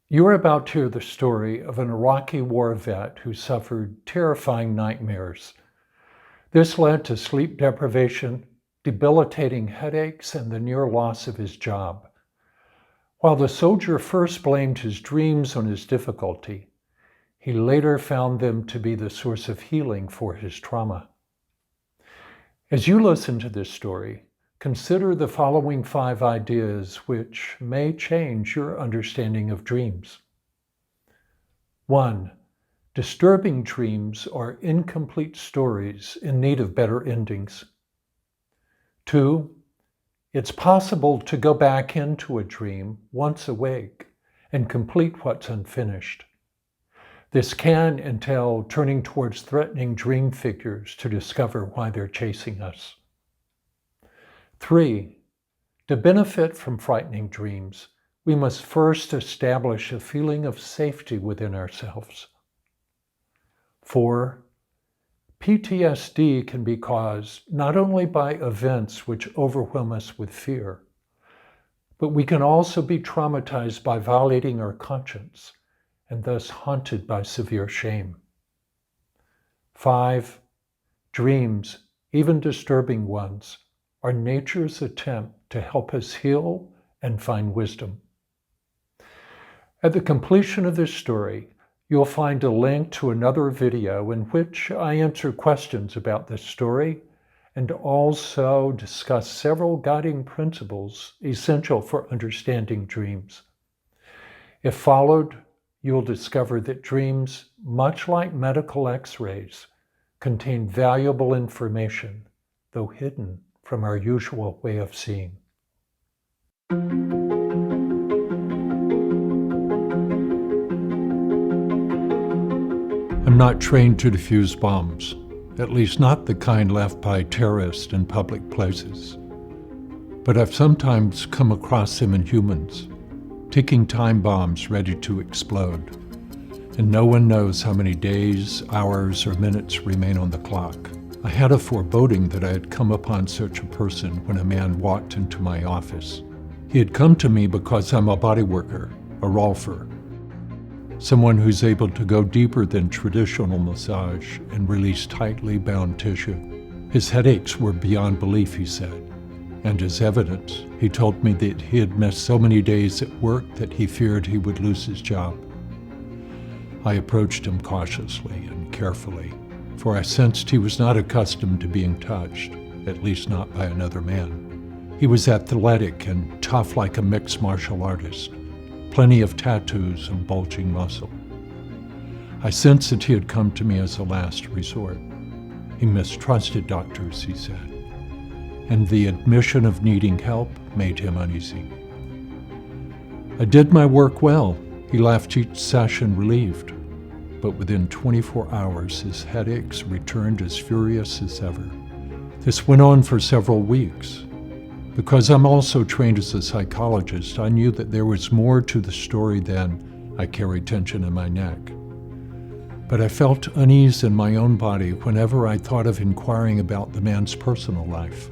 You are about to hear the story of an Iraqi war vet who suffered terrifying nightmares. This led to sleep deprivation, debilitating headaches, and the near loss of his job. While the soldier first blamed his dreams on his difficulty, he later found them to be the source of healing for his trauma. As you listen to this story, consider the following 5 ideas which may change your understanding of dreams. 1. Disturbing dreams are incomplete stories in need of better endings. 2. It's possible to go back into a dream once awake and complete what's unfinished. This can entail turning towards threatening dream figures to discover why they're chasing us. 3. To benefit from frightening dreams, we must first establish a feeling of safety within ourselves. 4. PTSD can be caused not only by events which overwhelm us with fear, but we can also be traumatized by violating our conscience and thus haunted by severe shame. 5. Dreams, even disturbing ones, are nature's attempt to help us heal and find wisdom. At the completion of this story, you'll find a link to another video in which I answer questions about this story and also discuss several guiding principles essential for understanding dreams. If followed, you'll discover that dreams, much like medical x-rays, contain valuable information, though hidden from our usual way of seeing. I'm not trained to defuse bombs, at least not the kind left by terrorists in public places. But I've sometimes come across them in humans, ticking time bombs ready to explode. And no one knows how many days, hours, or minutes remain on the clock. I had a foreboding that I had come upon such a person when a man walked into my office. He had come to me because I'm a body worker, a rolfer, someone who's able to go deeper than traditional massage and release tightly bound tissue. His headaches were beyond belief, he said, and as evidence, he told me that he had missed so many days at work that he feared he would lose his job. I approached him cautiously and carefully, for I sensed he was not accustomed to being touched, at least not by another man. He was athletic and tough like a mixed martial artist, plenty of tattoos and bulging muscle. I sensed that he had come to me as a last resort. He mistrusted doctors, he said, and the admission of needing help made him uneasy. I did my work well. He left each session relieved, but within 24 hours his headaches returned as furious as ever. This went on for several weeks. Because I'm also trained as a psychologist, I knew that there was more to the story than I carried tension in my neck. But I felt unease in my own body whenever I thought of inquiring about the man's personal life.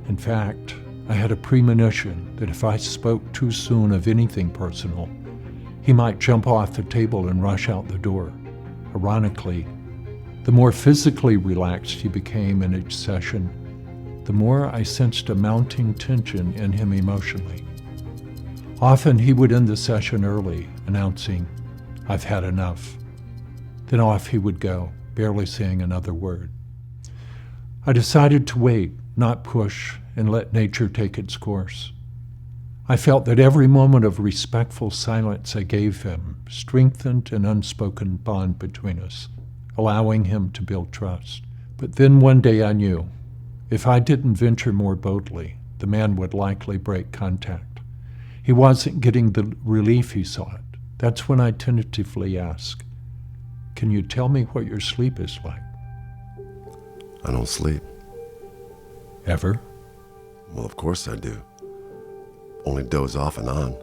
In fact, I had a premonition that if I spoke too soon of anything personal, he might jump off the table and rush out the door. Ironically, the more physically relaxed he became in each session, the more I sensed a mounting tension in him emotionally. Often he would end the session early, announcing, "I've had enough." Then off he would go, barely saying another word. I decided to wait, not push, and let nature take its course. I felt that every moment of respectful silence I gave him strengthened an unspoken bond between us, allowing him to build trust. But then one day I knew, if I didn't venture more boldly, the man would likely break contact. He wasn't getting the relief he sought. That's when I tentatively asked, "Can you tell me what your sleep is like?" I don't sleep. Ever? Well, of course I do. Only doze off and on.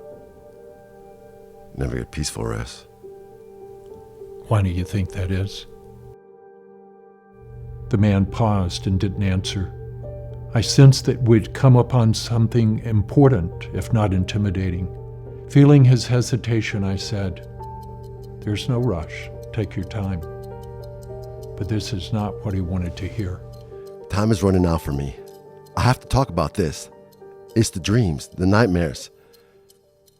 Never get peaceful rest. Why do you think that is? The man paused and didn't answer. I sensed that we'd come upon something important, if not intimidating. Feeling his hesitation, I said, "There's no rush. Take your time." But this is not what he wanted to hear. Time is running out for me. I have to talk about this. It's the dreams, the nightmares.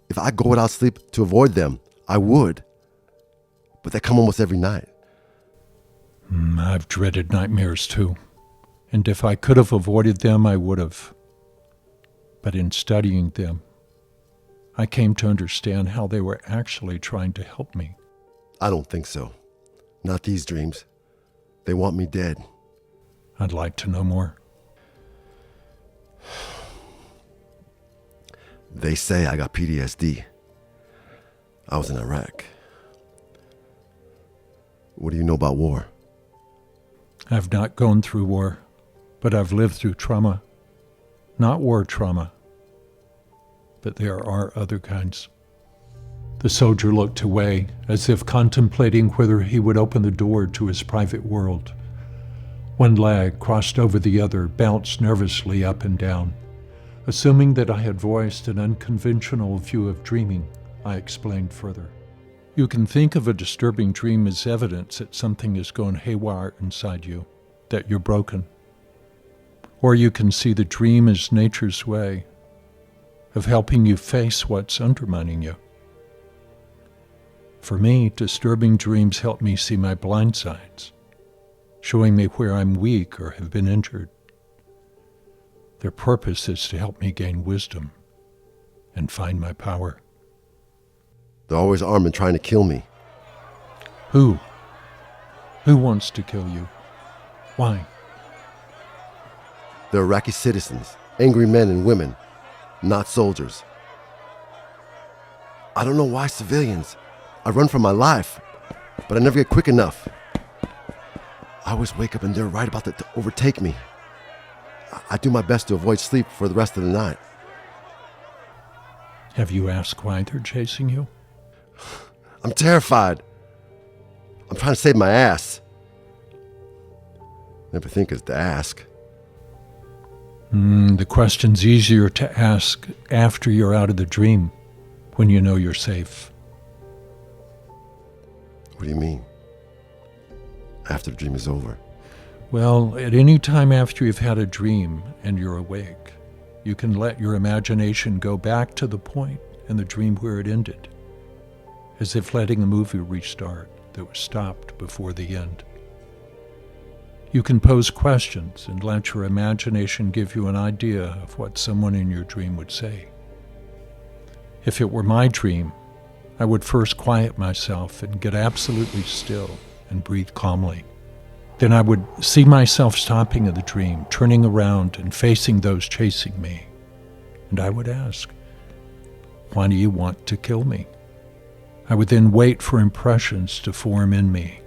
If I go without sleep to avoid them, I would. But they come almost every night. I've dreaded nightmares too. And if I could have avoided them, I would have. But in studying them, I came to understand how they were actually trying to help me. I don't think so. Not these dreams. They want me dead. I'd like to know more. They say I got PTSD. I was in Iraq. What do you know about war? I've not gone through war, but I've lived through trauma. Not war trauma, but there are other kinds. The soldier looked away, as if contemplating whether he would open the door to his private world. One leg crossed over the other, bounced nervously up and down. Assuming that I had voiced an unconventional view of dreaming, I explained further. You can think of a disturbing dream as evidence that something has gone haywire inside you, that you're broken. Or you can see the dream as nature's way of helping you face what's undermining you. For me, disturbing dreams help me see my blind sides, showing me where I'm weak or have been injured. Their purpose is to help me gain wisdom and find my power. They're always armed and trying to kill me. Who? Who wants to kill you? Why? They're Iraqi citizens, angry men and women, not soldiers. I don't know why civilians. I run for my life, but I never get quick enough. I always wake up and they're right about to overtake me. I do my best to avoid sleep for the rest of the night. Have you asked why they're chasing you? I'm terrified. I'm trying to save my ass. Never think is to ask. The question's easier to ask after you're out of the dream, when you know you're safe. What do you mean? After the dream is over? Well, at any time after you've had a dream and you're awake, you can let your imagination go back to the point in the dream where it ended, as if letting a movie restart that was stopped before the end. You can pose questions and let your imagination give you an idea of what someone in your dream would say. If it were my dream, I would first quiet myself and get absolutely still and breathe calmly. Then I would see myself stopping in the dream, turning around and facing those chasing me. And I would ask, "Why do you want to kill me?" I would then wait for impressions to form in me,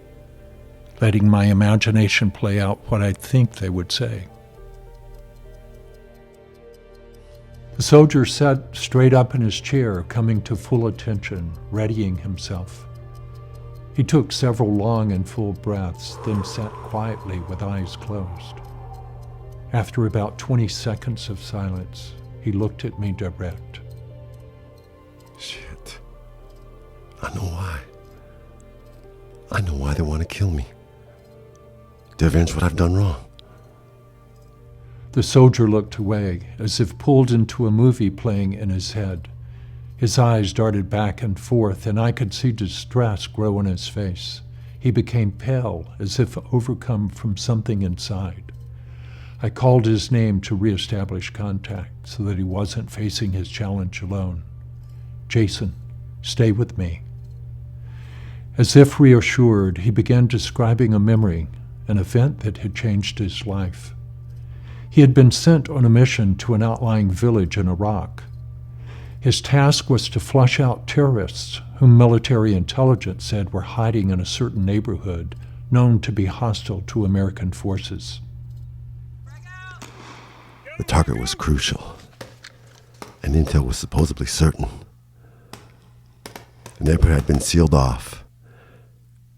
letting my imagination play out what I think they would say. The soldier sat straight up in his chair, coming to full attention, readying himself. He took several long and full breaths, then sat quietly with eyes closed. After about 20 seconds of silence, he looked at me direct. Shit. I know why. I know why they want to kill me. To avenge what I've done wrong. The soldier looked away, as if pulled into a movie playing in his head. His eyes darted back and forth, and I could see distress grow in his face. He became pale, as if overcome from something inside. I called his name to reestablish contact so that he wasn't facing his challenge alone. "Jason, stay with me." As if reassured, he began describing a memory, an event that had changed his life. He had been sent on a mission to an outlying village in Iraq. His task was to flush out terrorists whom military intelligence said were hiding in a certain neighborhood known to be hostile to American forces. The target was crucial, and intel was supposedly certain. The neighborhood had been sealed off,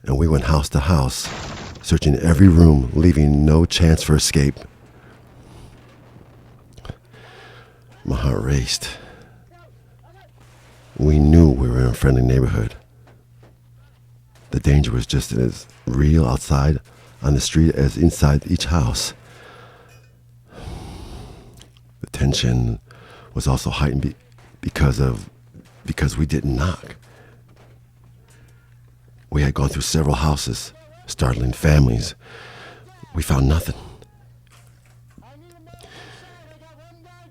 and we went house to house, searching every room, leaving no chance for escape. My heart raced. We knew we were in a friendly neighborhood. The danger was just as real outside on the street as inside each house. The tension was also heightened because we didn't knock. We had gone through several houses, startling families. We found nothing.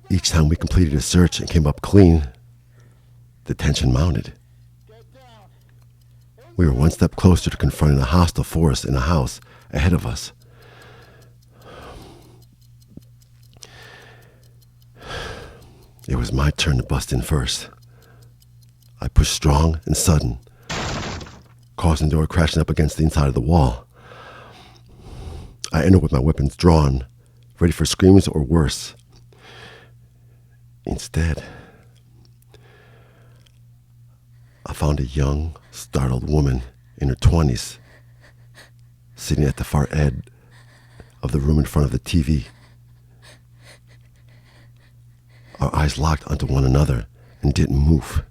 Each time we completed a search and came up clean, the tension mounted. We were one step closer to confronting a hostile force in a house ahead of us. It was my turn to bust in first. I pushed strong and sudden, causing the door crashing up against the inside of the wall. I entered with my weapons drawn, ready for screams or worse. Instead, I found a young, startled woman in her 20s, sitting at the far end of the room in front of the TV. Our eyes locked onto one another and didn't move.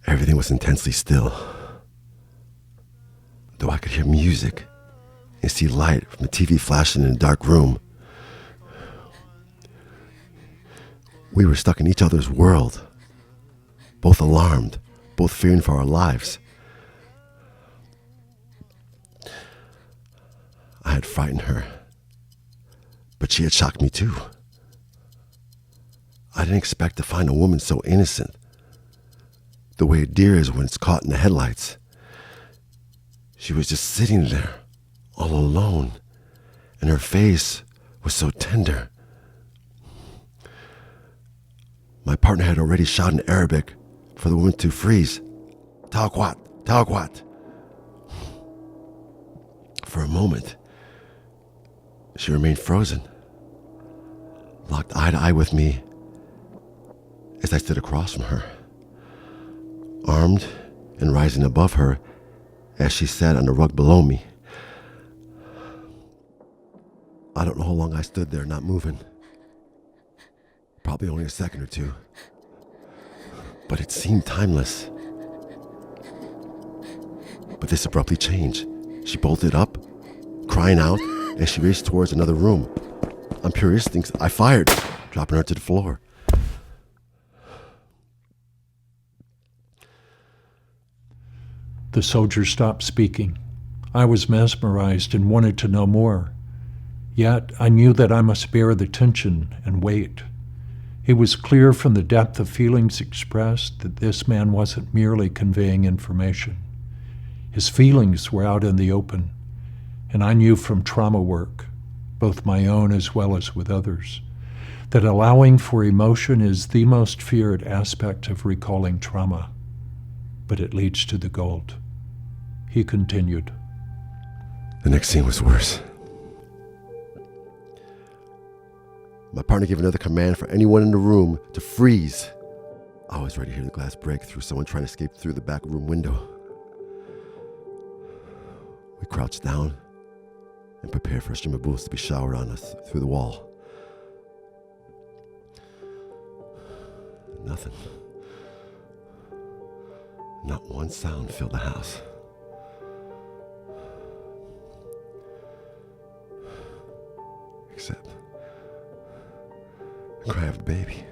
Everything was intensely still, though I could hear music and see light from the TV flashing in a dark room. We were stuck in each other's world, both alarmed, both fearing for our lives. I had frightened her, but she had shocked me too. I didn't expect to find a woman so innocent, the way a deer is when it's caught in the headlights. She was just sitting there, all alone, and her face was so tender. My partner had already shouted in Arabic for the woman to freeze. Tawquat, Tawquat. For a moment, she remained frozen, locked eye to eye with me as I stood across from her, armed and rising above her as she sat on the rug below me. I don't know how long I stood there not moving. Probably only a second or two. But it seemed timeless. But this abruptly changed. She bolted up, crying out, and she raced towards another room. On pure instincts, I fired, dropping her to the floor. The soldier stopped speaking. I was mesmerized and wanted to know more. Yet I knew that I must bear the tension and wait. It was clear from the depth of feelings expressed that this man wasn't merely conveying information. His feelings were out in the open, and I knew from trauma work, both my own as well as with others, that allowing for emotion is the most feared aspect of recalling trauma, but it leads to the gold. He continued. The next scene was worse. My partner gave another command for anyone in the room to freeze. I was ready to hear the glass break through someone trying to escape through the back room window. We crouched down and prepared for a stream of bullets to be showered on us through the wall. Nothing. Not one sound filled the house. Except the cry of the baby.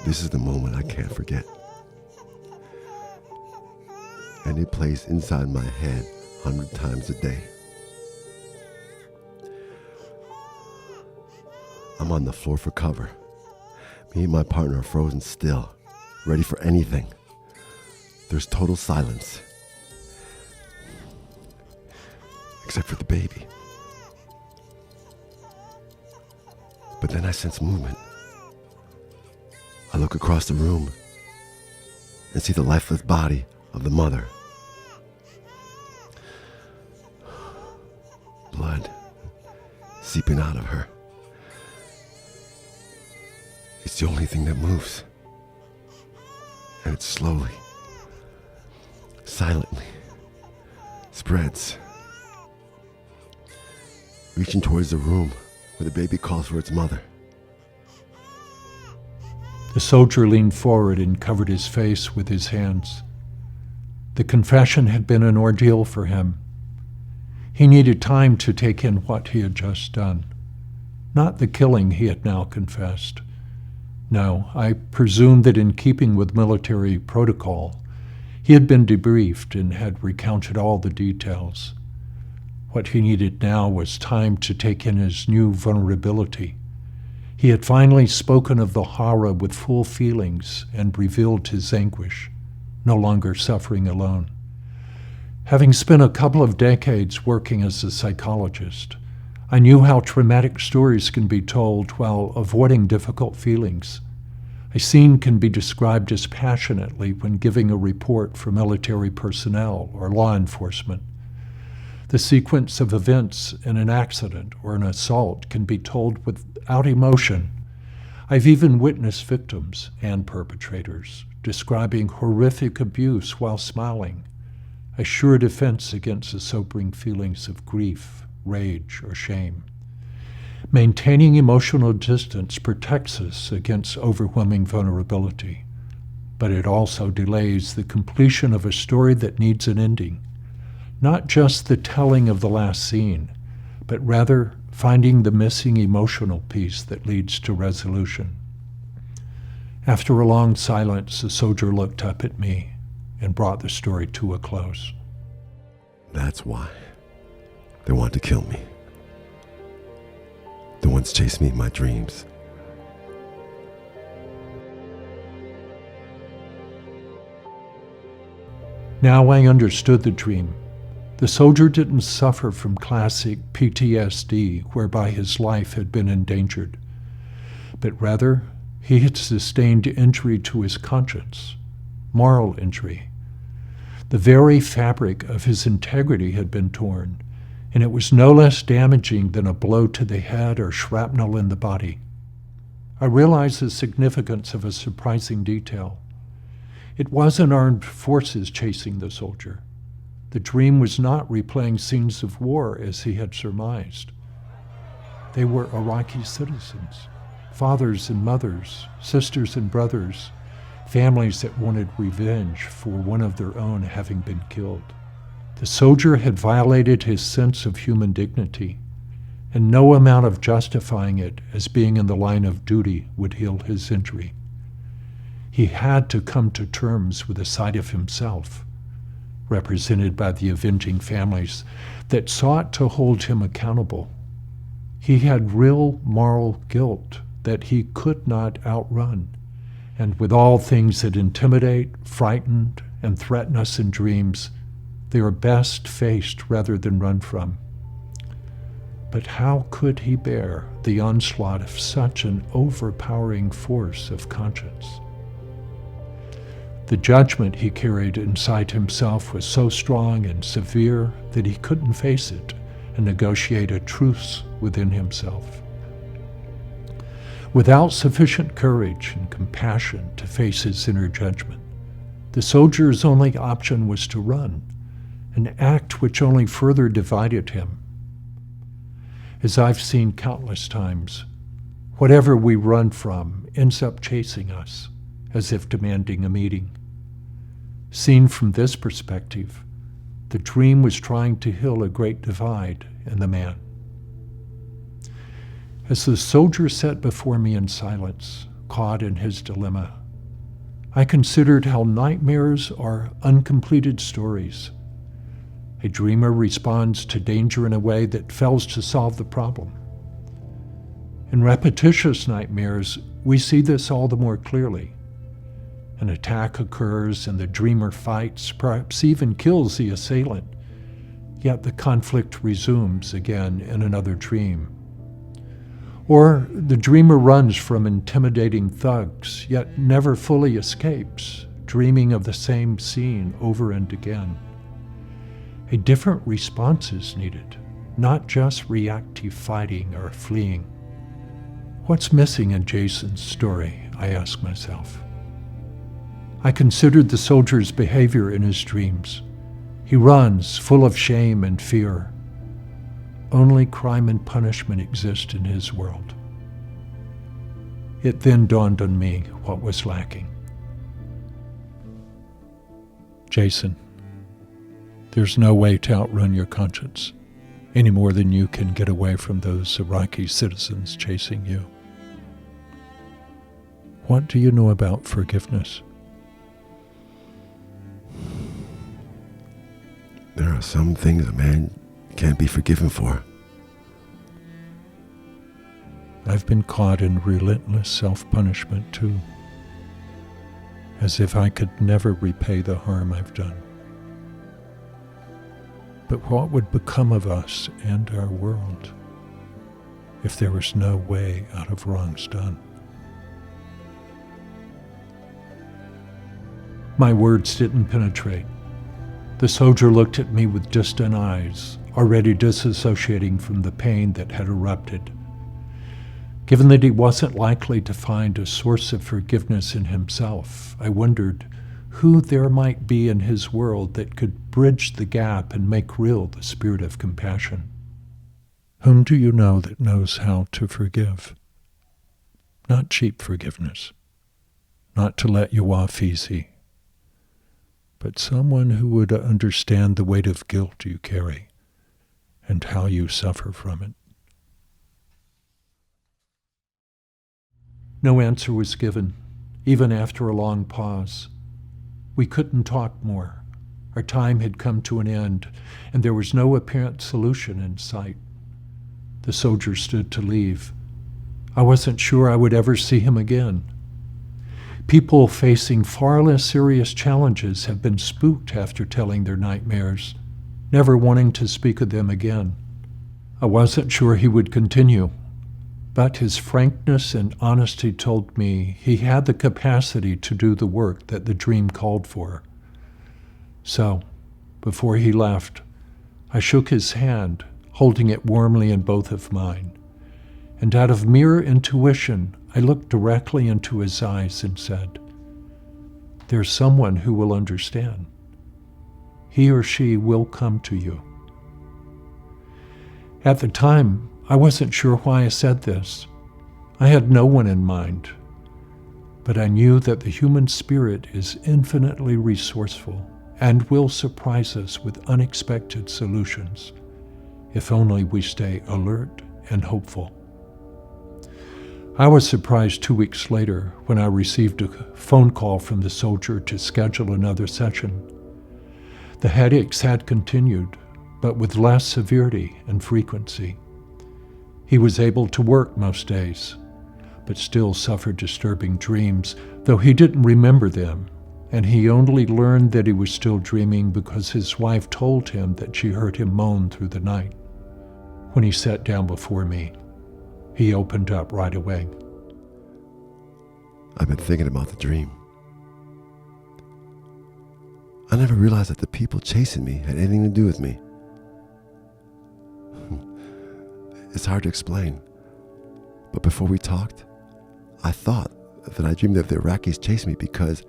This is the moment I can't forget. And it plays inside my head 100 times a day. I'm on the floor for cover. Me and my partner are frozen still, ready for anything. There's total silence. Except for the baby. But then I sense movement. I look across the room and see the lifeless body of the mother. Blood seeping out of her. It's the only thing that moves. And it slowly, silently spreads reaching towards the room where the baby calls for its mother. The soldier leaned forward and covered his face with his hands. The confession had been an ordeal for him. He needed time to take in what he had just done, not the killing he had now confessed. No, I presume that in keeping with military protocol, he had been debriefed and had recounted all the details. What he needed now was time to take in his new vulnerability. He had finally spoken of the horror with full feelings and revealed his anguish, no longer suffering alone. Having spent a couple of decades working as a psychologist, I knew how traumatic stories can be told while avoiding difficult feelings. A scene can be described as passionately when giving a report for military personnel or law enforcement. The sequence of events in an accident or an assault can be told without emotion. I've even witnessed victims and perpetrators describing horrific abuse while smiling, a sure defense against the sobering feelings of grief, rage, or shame. Maintaining emotional distance protects us against overwhelming vulnerability, but it also delays the completion of a story that needs an ending. Not just the telling of the last scene, but rather finding the missing emotional piece that leads to resolution. After a long silence, the soldier looked up at me and brought the story to a close. That's why they want to kill me. The ones chase me in my dreams. Now I understood the dream. The soldier didn't suffer from classic PTSD, whereby his life had been endangered, but rather he had sustained injury to his conscience, moral injury. The very fabric of his integrity had been torn, and it was no less damaging than a blow to the head or shrapnel in the body. I realized the significance of a surprising detail. It wasn't armed forces chasing the soldier. The dream was not replaying scenes of war as he had surmised. They were Iraqi citizens, fathers and mothers, sisters and brothers, families that wanted revenge for one of their own having been killed. The soldier had violated his sense of human dignity, and no amount of justifying it as being in the line of duty would heal his injury. He had to come to terms with a side of himself, represented by the avenging families that sought to hold him accountable. He had real moral guilt that he could not outrun, and with all things that intimidate, frighten, and threaten us in dreams, they are best faced rather than run from. But how could he bear the onslaught of such an overpowering force of conscience? The judgment he carried inside himself was so strong and severe that he couldn't face it and negotiate a truce within himself. Without sufficient courage and compassion to face his inner judgment, the soldier's only option was to run, an act which only further divided him. As I've seen countless times, whatever we run from ends up chasing us, as if demanding a meeting. Seen from this perspective, the dream was trying to heal a great divide in the man. As the soldier sat before me in silence, caught in his dilemma, I considered how nightmares are uncompleted stories. A dreamer responds to danger in a way that fails to solve the problem. In repetitious nightmares, we see this all the more clearly. An attack occurs and the dreamer fights, perhaps even kills the assailant, yet the conflict resumes again in another dream. Or the dreamer runs from intimidating thugs, yet never fully escapes, dreaming of the same scene over and again. A different response is needed, not just reactive fighting or fleeing. What's missing in Jason's story, I ask myself. I considered the soldier's behavior in his dreams. He runs, full of shame and fear. only crime and punishment exist in his world. It then dawned on me what was lacking. Jason, there's no way to outrun your conscience, any more than you can get away from those Iraqi citizens chasing you. What do you know about forgiveness? There are some things a man can't be forgiven for. I've been caught in relentless self-punishment too, as if I could never repay the harm I've done. But what would become of us and our world if there was no way out of wrongs done? My words didn't penetrate. The soldier looked at me with distant eyes, already disassociating from the pain that had erupted. Given that he wasn't likely to find a source of forgiveness in himself, I wondered who there might be in his world that could bridge the gap and make real the spirit of compassion. Whom do you know that knows how to forgive? Not cheap forgiveness, not to let you off easy, but someone who would understand the weight of guilt you carry and how you suffer from it. No answer was given, even after a long pause. We couldn't talk more. Our time had come to an end, and there was no apparent solution in sight. The soldier stood to leave. I wasn't sure I would ever see him again. People facing far less serious challenges have been spooked after telling their nightmares, never wanting to speak of them again. I wasn't sure he would continue, but his frankness and honesty told me he had the capacity to do the work that the dream called for. So, before he left, I shook his hand, holding it warmly in both of mine, and out of mere intuition, I looked directly into his eyes and said, "There's someone who will understand. He or she will come to you." At the time, I wasn't sure why I said this. I had no one in mind, but I knew that the human spirit is infinitely resourceful and will surprise us with unexpected solutions, if only we stay alert and hopeful. I was surprised 2 weeks later when I received a phone call from the soldier to schedule another session. The headaches had continued, but with less severity and frequency. He was able to work most days, but still suffered disturbing dreams, though he didn't remember them, and he only learned that he was still dreaming because his wife told him that she heard him moan through the night. When he sat down before me, he opened up right away. I've been thinking about the dream. I never realized that the people chasing me had anything to do with me. It's hard to explain, but before we talked, I thought that I dreamed that the Iraqis chased me because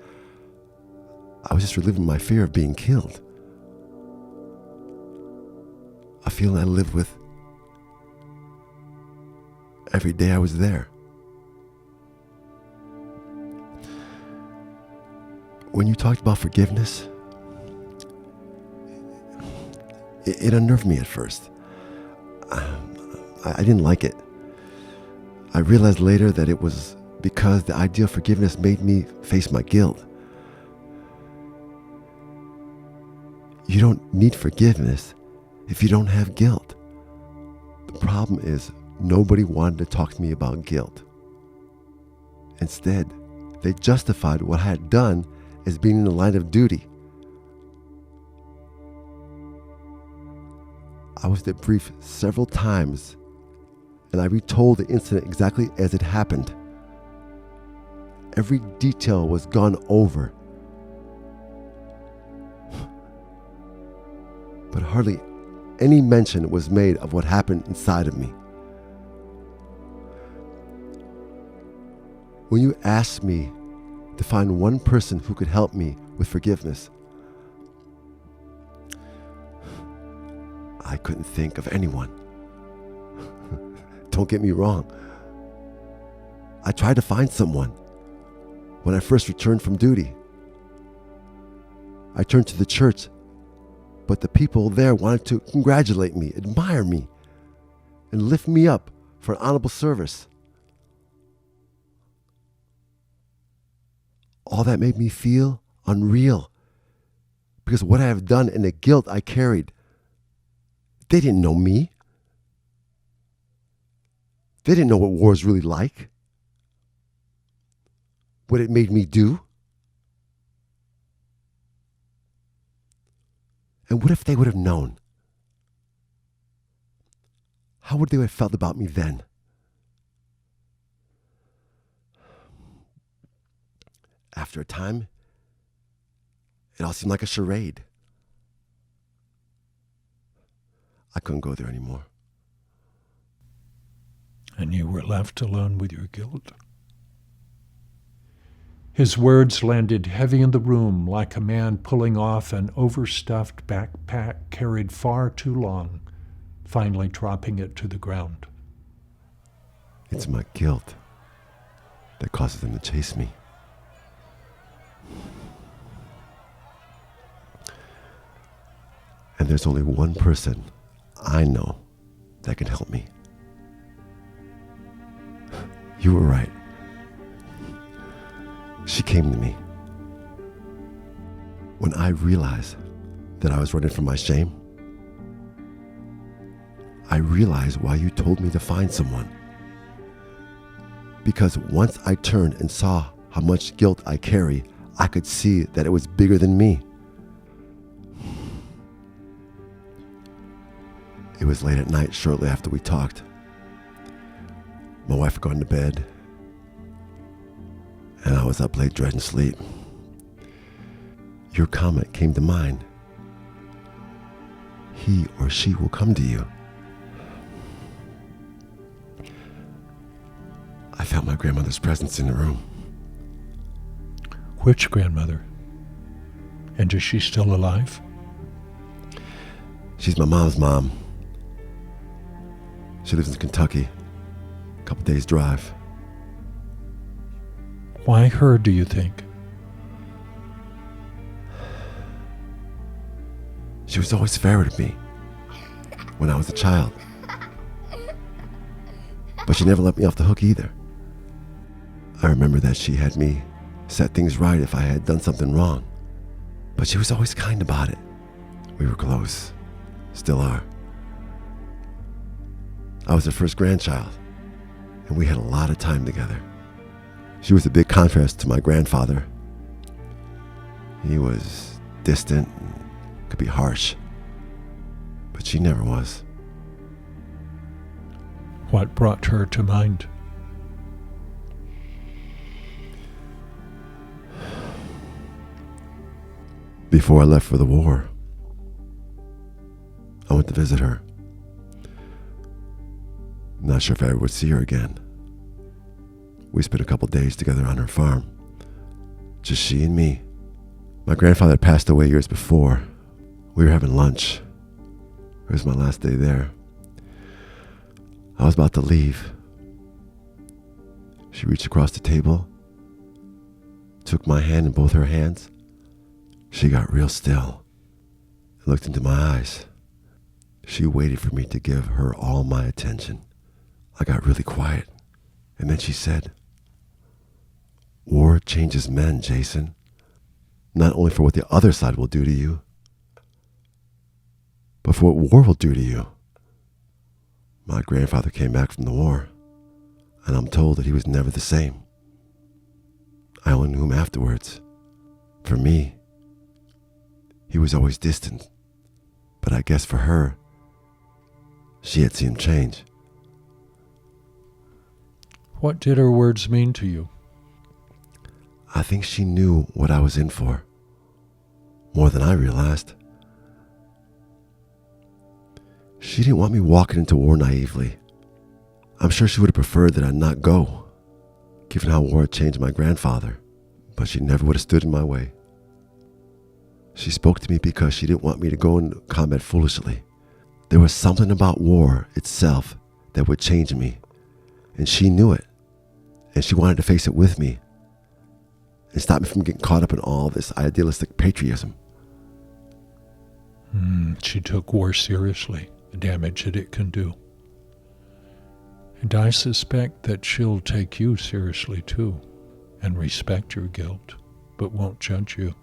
I was just reliving my fear of being killed. A feeling I lived with every day I was there. When you talked about forgiveness, it unnerved me at first. I didn't like it. I realized later that it was because the idea of forgiveness made me face my guilt. You don't need forgiveness if you don't have guilt. The problem is nobody wanted to talk to me about guilt. Instead, they justified what I had done as being in the line of duty. I was debriefed several times, and I retold the incident exactly as it happened. Every detail was gone over, but hardly any mention was made of what happened inside of me. When you asked me to find one person who could help me with forgiveness, I couldn't think of anyone. don't get me wrong. I tried to find someone when I first returned from duty. I turned to the church, but the people there wanted to congratulate me, admire me, and lift me up for an honorable service. All that made me feel unreal because of what I have done and the guilt I carried. They didn't know me. They didn't know what war is really like, what it made me do. And what if they would have known? How would they have felt about me then? After a time, it all seemed like a charade. I couldn't go there anymore. And you were left alone with your guilt. His words landed heavy in the room like a man pulling off an overstuffed backpack carried far too long, finally dropping it to the ground. It's my guilt that causes them to chase me. And there's only one person I know that can help me. You were right. She came to me. When I realized that I was running from my shame, I realized why you told me to find someone. Because once I turned and saw how much guilt I carry, I could see that it was bigger than me. It was late at night shortly after we talked. My wife had gone to bed, and I was up late dreading sleep. Your comment came to mind. He or she will come to you. I felt my grandmother's presence in the room. Which grandmother? And is she still alive? She's my mom's mom. She lives in Kentucky, a couple days' drive. Why her, do you think? She was always fair to me when I was a child. But she never let me off the hook either. I remember that she had me set things right if I had done something wrong. But she was always kind about it. We were close, still are. I was her first grandchild, and we had a lot of time together. She was a big contrast to my grandfather. He was distant and could be harsh, but she never was. What brought her to mind? Before I left for the war, I went to visit her. Not sure if I ever would see her again. We spent a couple days together on her farm. Just she and me. My grandfather had passed away years before. We were having lunch. It was my last day there. I was about to leave. She reached across the table, took my hand in both her hands. She got real still and looked into my eyes. She waited for me to give her all my attention. I got really quiet, and then she said, "War changes men, Jason. Not only for what the other side will do to you, but for what war will do to you." My grandfather came back from the war, and I'm told that he was never the same. I only knew him afterwards. For me, he was always distant, but I guess for her, she had seen him change. What did her words mean to you? I think she knew what I was in for, more than I realized. She didn't want me walking into war naively. I'm sure she would have preferred that I not go, given how war had changed my grandfather, but she never would have stood in my way. She spoke to me because she didn't want me to go into combat foolishly. There was something about war itself that would change me, And she knew it. And she wanted to face it with me and stop me from getting caught up in all this idealistic patriotism. She took war seriously, the damage that it can do. And I suspect that she'll take you seriously too, and respect your guilt, but won't judge you,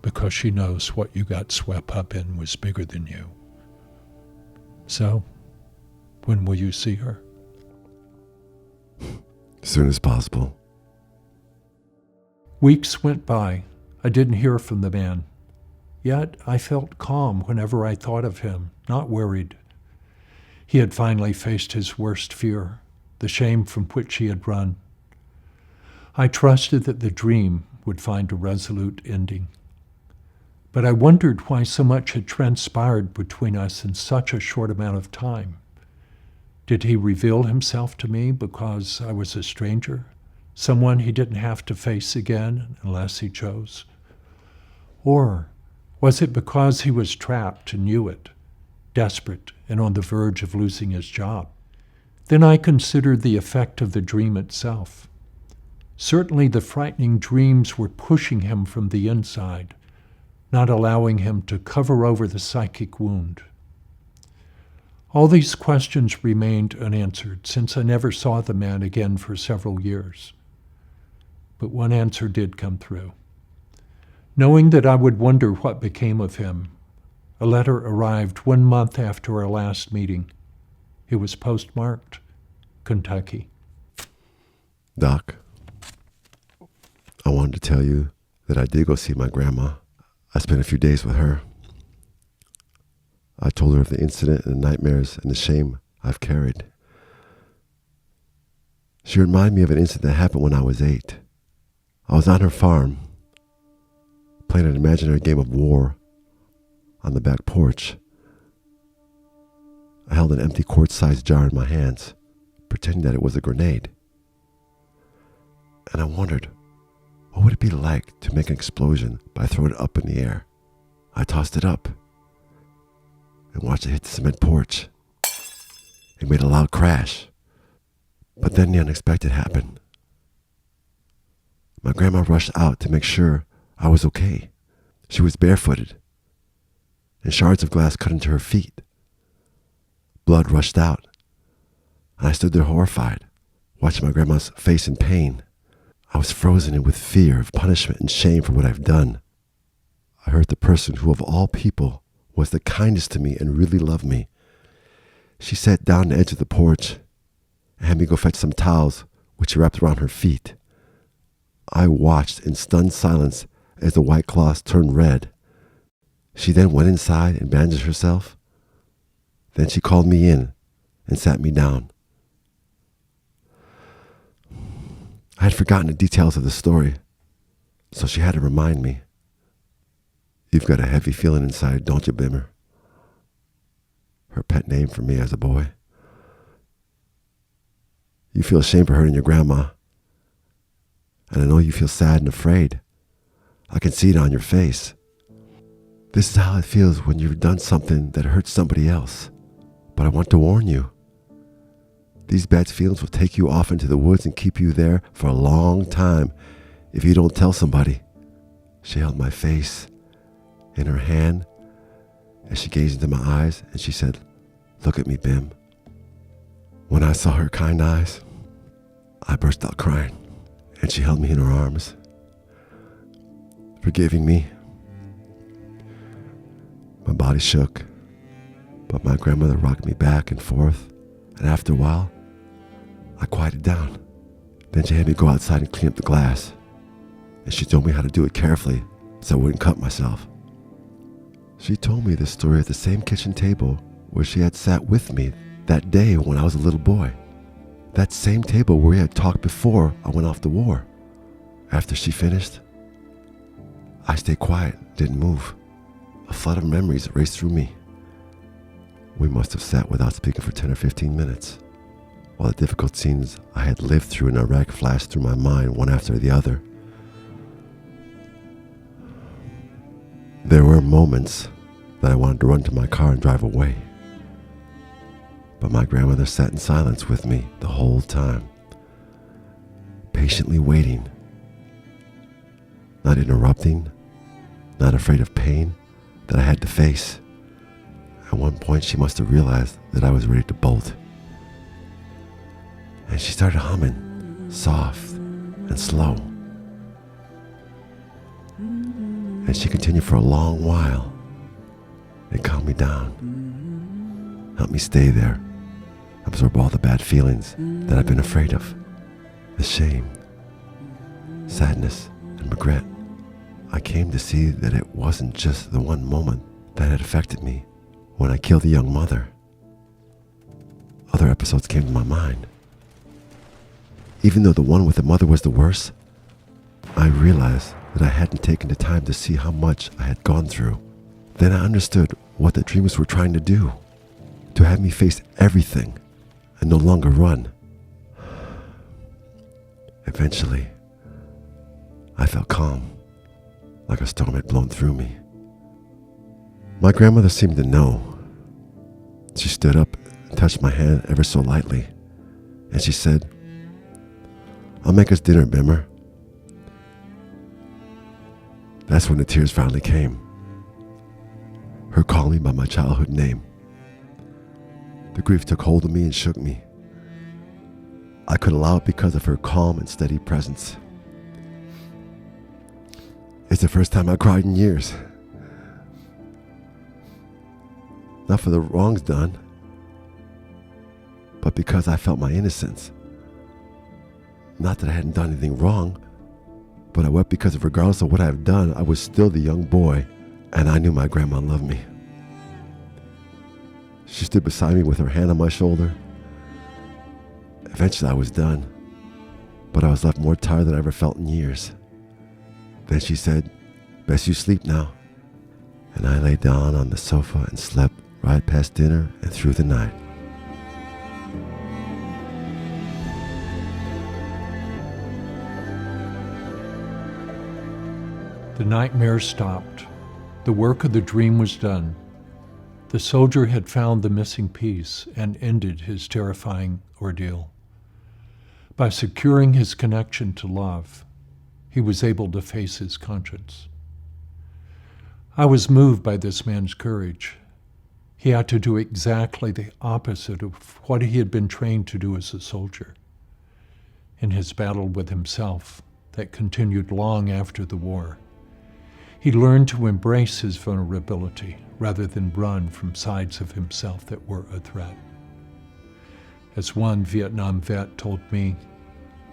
because she knows what you got swept up in was bigger than you. So, when will you see her? As soon as possible. Weeks went by. I didn't hear from the man. Yet I felt calm whenever I thought of him, not worried. He had finally faced his worst fear, the shame from which he had run. I trusted that the dream would find a resolute ending. But I wondered why so much had transpired between us in such a short amount of time. Did he reveal himself to me because I was a stranger, someone he didn't have to face again unless he chose? Or was it because he was trapped and knew it, desperate and on the verge of losing his job? Then I considered the effect of the dream itself. Certainly the frightening dreams were pushing him from the inside, not allowing him to cover over the psychic wound. All these questions remained unanswered since I never saw the man again for several years. But one answer did come through. Knowing that I would wonder what became of him, a letter arrived 1 month after our last meeting. It was postmarked Kentucky. Doc, I wanted to tell you that I did go see my grandma. I spent a few days with her. I told her of the incident and the nightmares and the shame I've carried. She reminded me of an incident that happened when I was 8. I was on her farm, playing an imaginary game of war on the back porch. I held an empty quart-sized jar in my hands, pretending that it was a grenade. And I wondered, what would it be like to make an explosion by throwing it up in the air? I tossed it up and watched it hit the cement porch. It made a loud crash. But then the unexpected happened. My grandma rushed out to make sure I was okay. She was barefooted, and shards of glass cut into her feet. Blood rushed out, and I stood there horrified, watching my grandma's face in pain. I was frozen in with fear of punishment and shame for what I've done. I heard the person who of all people was the kindest to me and really loved me. She sat down on the edge of the porch and had me go fetch some towels, which she wrapped around her feet. I watched in stunned silence as the white cloths turned red. She then went inside and bandaged herself. Then she called me in and sat me down. I had forgotten the details of the story, so she had to remind me. You've got a heavy feeling inside, don't you, Bimmer? Her pet name for me as a boy. You feel ashamed for hurting your grandma. And I know you feel sad and afraid. I can see it on your face. This is how it feels when you've done something that hurts somebody else. But I want to warn you. These bad feelings will take you off into the woods and keep you there for a long time if you don't tell somebody. She held my face in her hand as she gazed into my eyes and she said, "Look at me, Bim." When I saw her kind eyes, I burst out crying, and she held me in her arms, forgiving me. My body shook, but my grandmother rocked me back and forth, and after a while, I quieted down. Then she had me go outside and clean up the glass, and she told me how to do it carefully so I wouldn't cut myself. She told me this story at the same kitchen table where she had sat with me that day when I was a little boy. That same table where we had talked before I went off to war. After she finished, I stayed quiet, didn't move. A flood of memories raced through me. We must have sat without speaking for 10 or 15 minutes, while the difficult scenes I had lived through in Iraq flashed through my mind one after the other. There were moments that I wanted to run to my car and drive away. But my grandmother sat in silence with me the whole time, patiently waiting, not interrupting, not afraid of pain that I had to face. At one point, she must have realized that I was ready to bolt. And she started humming, soft and slow. And she continued for a long while. It calmed me down, helped me stay there, absorb all the bad feelings that I've been afraid of, the shame, sadness, and regret. I came to see that it wasn't just the one moment that had affected me when I killed a young mother. Other episodes came to my mind. Even though the one with the mother was the worst, I realized that I hadn't taken the time to see how much I had gone through. Then I understood what the dreams were trying to do, to have me face everything and no longer run. Eventually, I felt calm, like a storm had blown through me. My grandmother seemed to know. She stood up and touched my hand ever so lightly, and she said, "I'll make us dinner, Bimmer." That's when the tears finally came. Her calling me by my childhood name. The grief took hold of me and shook me. I could allow it because of her calm and steady presence. It's the first time I cried in years. Not for the wrongs done, but because I felt my innocence. Not that I hadn't done anything wrong, but I wept because regardless of what I have done, I was still the young boy, and I knew my grandma loved me. She stood beside me with her hand on my shoulder. Eventually I was done, but I was left more tired than I ever felt in years. Then she said, "Best you sleep now." And I lay down on the sofa and slept right past dinner and through the night. The nightmare stopped. The work of the dream was done. The soldier had found the missing piece and ended his terrifying ordeal. By securing his connection to love, he was able to face his conscience. I was moved by this man's courage. He had to do exactly the opposite of what he had been trained to do as a soldier. In his battle with himself that continued long after the war, he learned to embrace his vulnerability rather than run from sides of himself that were a threat. As one Vietnam vet told me,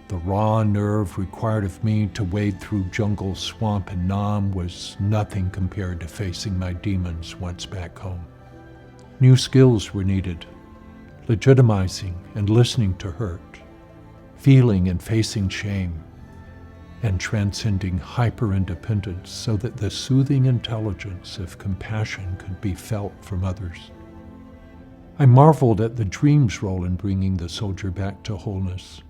the raw nerve required of me to wade through jungle, swamp, and Nam was nothing compared to facing my demons once back home. New skills were needed, legitimizing and listening to hurt, feeling and facing shame, and transcending hyper-independence so that the soothing intelligence of compassion could be felt from others. I marveled at the dream's role in bringing the soldier back to wholeness.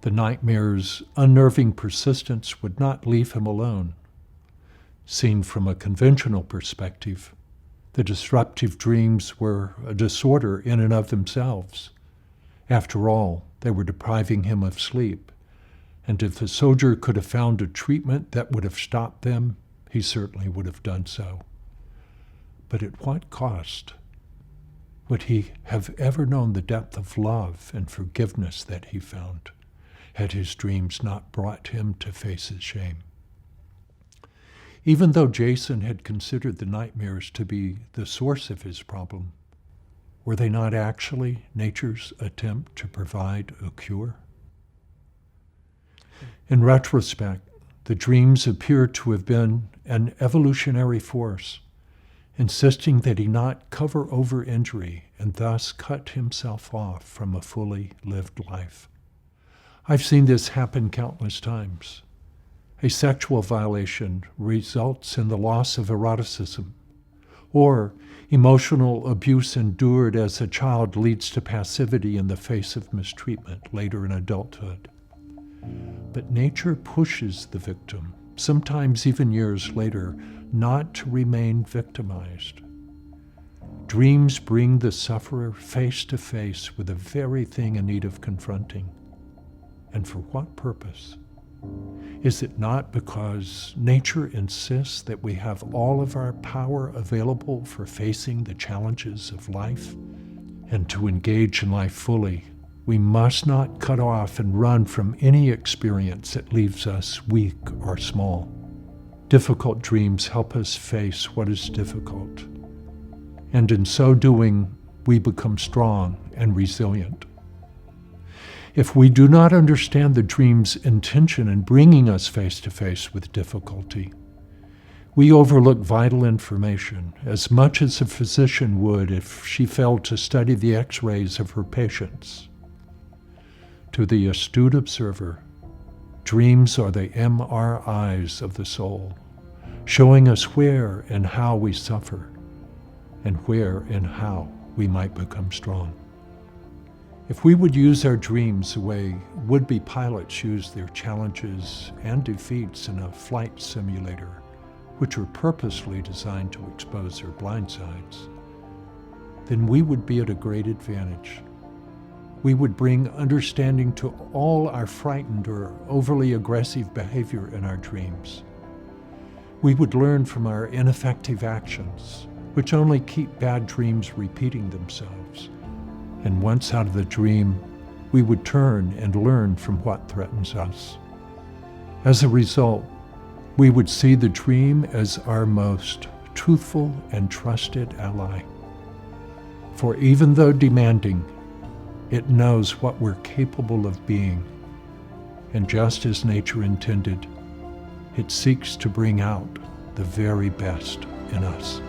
The nightmare's unnerving persistence would not leave him alone. Seen from a conventional perspective, the disruptive dreams were a disorder in and of themselves. After all, they were depriving him of sleep. And if the soldier could have found a treatment that would have stopped them, he certainly would have done so. But at what cost? Would he have ever known the depth of love and forgiveness that he found, had his dreams not brought him to face his shame? Even though Jason had considered the nightmares to be the source of his problem, were they not actually nature's attempt to provide a cure? In retrospect, the dreams appear to have been an evolutionary force, insisting that he not cover over injury and thus cut himself off from a fully lived life. I've seen this happen countless times. A sexual violation results in the loss of eroticism, or emotional abuse endured as a child leads to passivity in the face of mistreatment later in adulthood. But nature pushes the victim, sometimes even years later, not to remain victimized. Dreams bring the sufferer face to face with the very thing in need of confronting. And for what purpose? Is it not because nature insists that we have all of our power available for facing the challenges of life? And to engage in life fully, we must not cut off and run from any experience that leaves us weak or small. Difficult dreams help us face what is difficult. And in so doing, we become strong and resilient. If we do not understand the dream's intention in bringing us face to face with difficulty, we overlook vital information as much as a physician would if she failed to study the X-rays of her patients. To the astute observer, dreams are the MRIs of the soul, showing us where and how we suffer, and where and how we might become strong. If we would use our dreams the way would-be pilots use their challenges and defeats in a flight simulator, which are purposely designed to expose their blind sides, then we would be at a great advantage. We would bring understanding to all our frightened or overly aggressive behavior in our dreams. We would learn from our ineffective actions, which only keep bad dreams repeating themselves. And once out of the dream, we would turn and learn from what threatens us. As a result, we would see the dream as our most truthful and trusted ally. For even though demanding, it knows what we're capable of being. And just as nature intended, it seeks to bring out the very best in us.